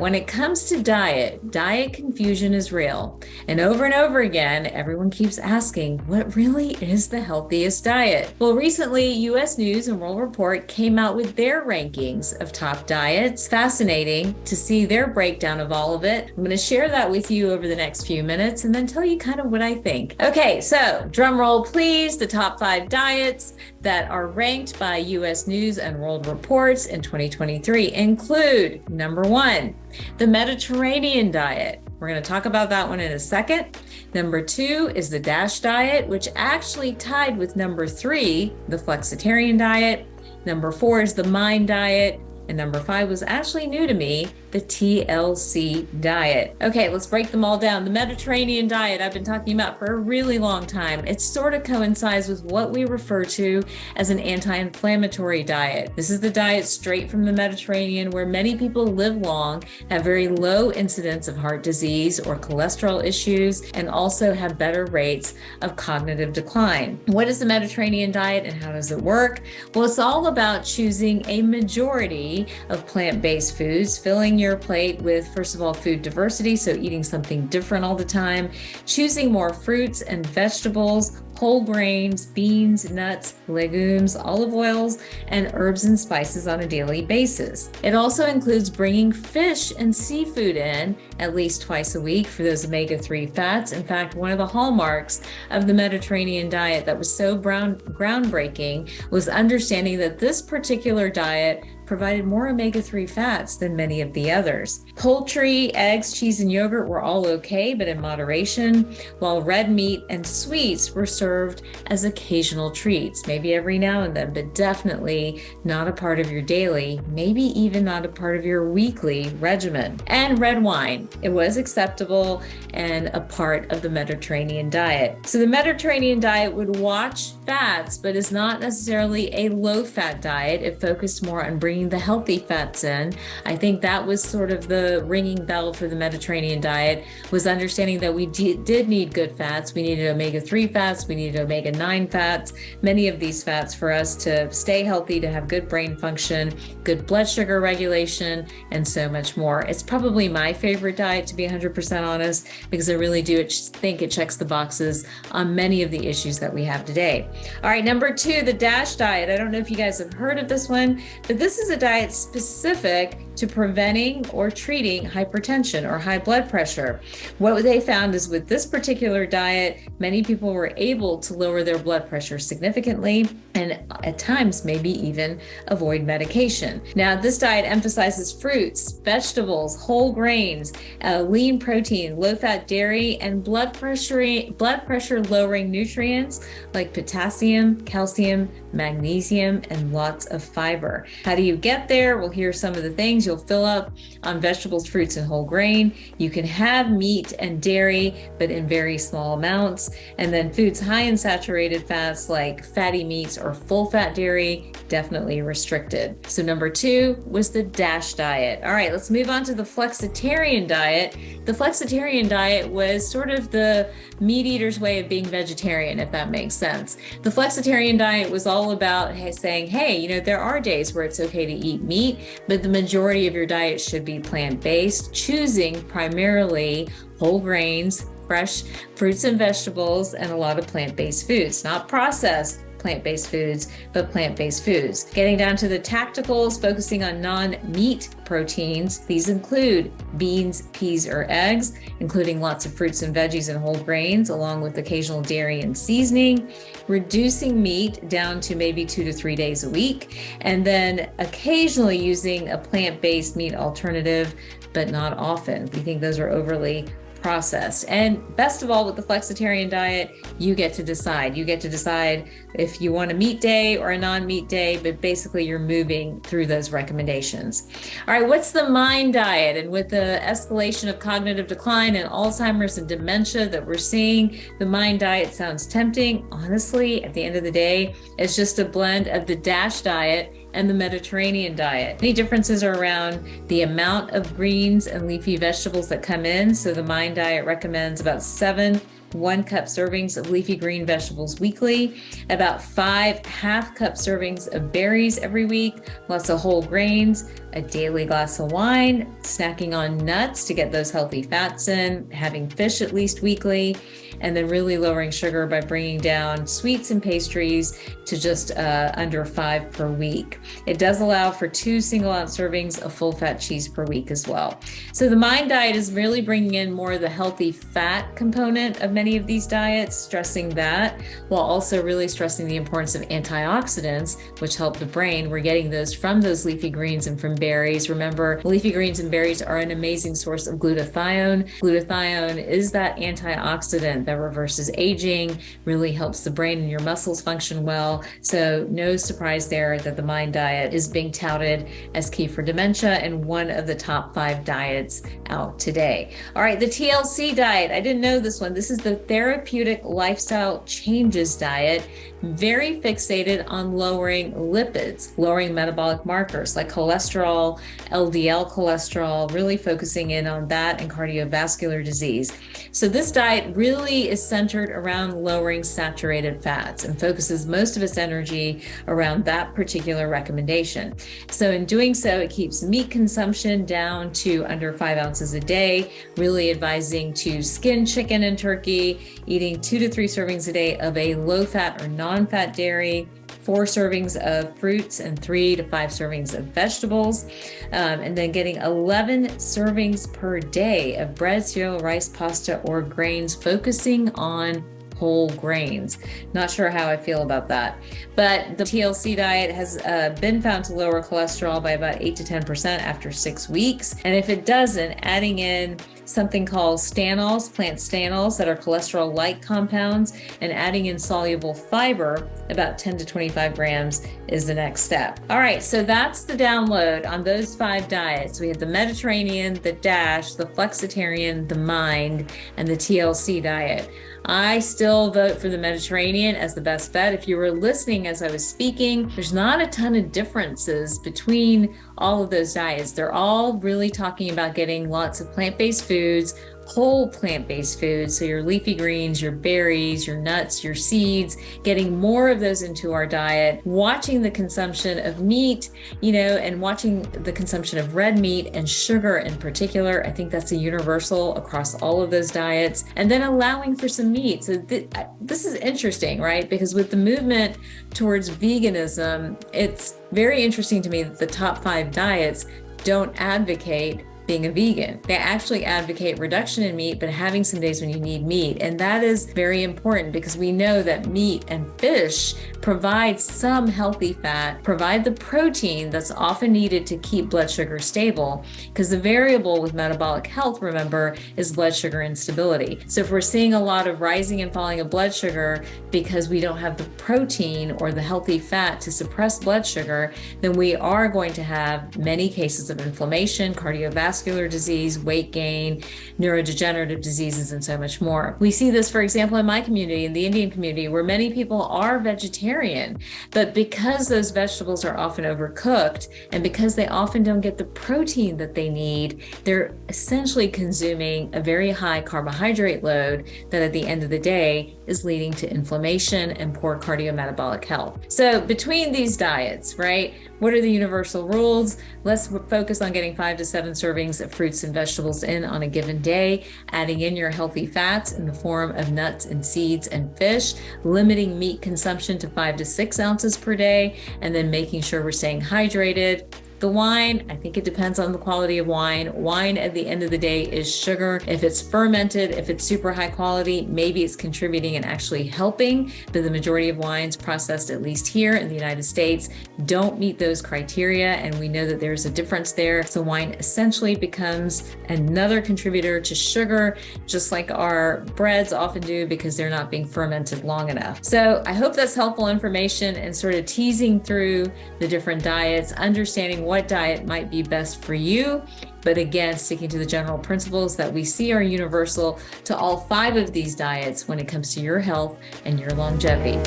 When it comes to diet confusion is real. And over again, everyone keeps asking, what really is the healthiest diet? Well, recently, U.S. News and World Report came out with their rankings of top diets. Fascinating to see their breakdown of all of it. I'm going to share that with you over the next few minutes and then tell you kind of what I think. Okay, so drum roll, please. The top 5 diets that are ranked by U.S. News and World Reports in 2023 include number 1, the Mediterranean diet. We're going to talk about that one in a second. Number 2 is the DASH diet, which actually tied with number 3, the Flexitarian diet. Number 4 is the Mind diet. And number 5 was actually new to me, the TLC diet. Okay, let's break them all down. The Mediterranean diet I've been talking about for a really long time. It sort of coincides with what we refer to as an anti-inflammatory diet. This is the diet straight from the Mediterranean where many people live long, have very low incidence of heart disease or cholesterol issues, and also have better rates of cognitive decline. What is the Mediterranean diet and how does it work? Well, it's all about choosing a majority of plant-based foods, filling your plate with, first of all, food diversity, so eating something different all the time, choosing more fruits and vegetables, whole grains, beans, nuts, legumes, olive oils, and herbs and spices on a daily basis. It also includes bringing fish and seafood in at least twice a week for those omega-3 fats. In fact, one of the hallmarks of the Mediterranean diet that was so groundbreaking was understanding that this particular diet provided more omega-3 fats than many of the others. Poultry, eggs, cheese, and yogurt were all okay, but in moderation, while red meat and sweets were served as occasional treats, maybe every now and then, but definitely not a part of your daily, maybe even not a part of your weekly regimen. And red wine, it was acceptable and a part of the Mediterranean diet. So the Mediterranean diet would watch fats, but is not necessarily a low-fat diet. It focused more on bringing the healthy fats in. I think that was sort of the ringing bell for the Mediterranean diet, was understanding that we did need good fats. We needed omega-3 fats, we needed omega-9 fats, many of these fats for us to stay healthy, to have good brain function, good blood sugar regulation, and so much more. It's probably my favorite diet, to be 100% honest, because I really do think it checks the boxes on many of the issues that we have today. All right, number 2, the DASH diet. I don't know if you guys have heard of this one, but this is a diet specific to preventing or treating hypertension or high blood pressure. What they found is with this particular diet, many people were able to lower their blood pressure significantly and at times maybe even avoid medication. Now, this diet emphasizes fruits, vegetables, whole grains, lean protein, low-fat dairy, and blood pressure lowering nutrients like potassium, calcium, magnesium, and lots of fiber. How do you get there? Well, here are some of the things. You'll fill up on vegetables, fruits, and whole grain. You can have meat and dairy, but in very small amounts. And then foods high in saturated fats like fatty meats or full-fat dairy, definitely restricted. So number 2 was the DASH diet. All right, let's move on to the Flexitarian diet. The Flexitarian diet was sort of the meat eater's way of being vegetarian, if that makes sense. The Flexitarian diet was all about saying, hey, there are days where it's okay to eat meat, but the majority of your diet should be plant-based, choosing primarily whole grains, fresh fruits and vegetables, and a lot of plant-based foods, not processed plant-based foods, but plant-based foods. Getting down to the tacticals, focusing on non-meat proteins. These include beans, peas, or eggs, including lots of fruits and veggies and whole grains, along with occasional dairy and seasoning. Reducing meat down to maybe 2 to 3 days a week, and then occasionally using a plant-based meat alternative, but not often. We think those are overly processed. And best of all, with the Flexitarian diet, you get to decide. You get to decide if you want a meat day or a non-meat day, but basically you're moving through those recommendations. All right, what's the Mind diet? And with the escalation of cognitive decline and Alzheimer's and dementia that we're seeing, the Mind diet sounds tempting. Honestly, at the end of the day, it's just a blend of the DASH diet and the Mediterranean diet. Any differences are around the amount of greens and leafy vegetables that come in. So the Mind diet recommends about 7 1-cup servings of leafy green vegetables weekly, about 5 half-cup servings of berries every week, lots of whole grains, a daily glass of wine, snacking on nuts to get those healthy fats in, having fish at least weekly, and then really lowering sugar by bringing down sweets and pastries to just under 5 per week. It does allow for 2 single-ounce servings of full-fat cheese per week as well. So the Mind diet is really bringing in more of the healthy fat component of many of these diets, stressing that, while also really stressing the importance of antioxidants, which help the brain. We're getting those from those leafy greens and from berries. Remember, leafy greens and berries are an amazing source of glutathione. Glutathione is that antioxidant that reverses aging, really helps the brain and your muscles function well. So no surprise there that the Mind diet is being touted as key for dementia and one of the top 5 diets out today. All right, the TLC diet. I didn't know this one. This is the Therapeutic Lifestyle Changes diet, very fixated on lowering lipids, lowering metabolic markers like cholesterol, LDL cholesterol, really focusing in on that and cardiovascular disease. So this diet really is centered around lowering saturated fats and focuses most of its energy around that particular recommendation. So in doing so, it keeps meat consumption down to under 5 ounces a day, really advising to skin chicken and turkey, eating 2 to 3 servings a day of a low-fat or non-fat dairy, 4 servings of fruits and 3 to 5 servings of vegetables, and then getting 11 servings per day of bread, cereal, rice, pasta, or grains, focusing on whole grains. Not sure how I feel about that. But the TLC diet has been found to lower cholesterol by about 8 to 10% after 6 weeks. And if it doesn't, adding in something called stanols, plant stanols that are cholesterol-like compounds, and adding in soluble fiber, about 10 to 25 grams is the next step. All right, so that's the download on those 5 diets. We have the Mediterranean, the DASH, the Flexitarian, the Mind, and the TLC diet. I still vote for the Mediterranean as the best bet. If you were listening as I was speaking, there's not a ton of differences between all of those diets. They're all really talking about getting lots of plant-based foods, whole plant-based foods, so your leafy greens, your berries, your nuts, your seeds, getting more of those into our diet, watching the consumption of meat, and watching the consumption of red meat and sugar in particular. I think that's a universal across all of those diets, and then allowing for some meat. So this is interesting, right? Because with the movement towards veganism, it's very interesting to me that the top 5 diets don't advocate being a vegan. They actually advocate reduction in meat, but having some days when you need meat. And that is very important because we know that meat and fish provide some healthy fat, provide the protein that's often needed to keep blood sugar stable, because the variable with metabolic health, remember, is blood sugar instability. So if we're seeing a lot of rising and falling of blood sugar because we don't have the protein or the healthy fat to suppress blood sugar, then we are going to have many cases of inflammation, cardiovascular disease, weight gain, neurodegenerative diseases, and so much more. We see this, for example, in my community, in the Indian community, where many people are vegetarian, but because those vegetables are often overcooked and because they often don't get the protein that they need, they're essentially consuming a very high carbohydrate load that at the end of the day is leading to inflammation and poor cardiometabolic health. So between these diets, right, what are the universal rules? Let's focus on getting 5 to 7 servings of fruits and vegetables in on a given day, adding in your healthy fats in the form of nuts and seeds and fish, limiting meat consumption to 5 to 6 ounces per day, and then making sure we're staying hydrated. The wine, I think it depends on the quality of wine. Wine at the end of the day is sugar. If it's fermented, if it's super high quality, maybe it's contributing and actually helping, but the majority of wines processed, at least here in the United States, don't meet those criteria, and we know that there's a difference there. So wine essentially becomes another contributor to sugar, just like our breads often do, because they're not being fermented long enough. So I hope that's helpful information and sort of teasing through the different diets, understanding what diet might be best for you, but again, sticking to the general principles that we see are universal to all 5 of these diets when it comes to your health and your longevity.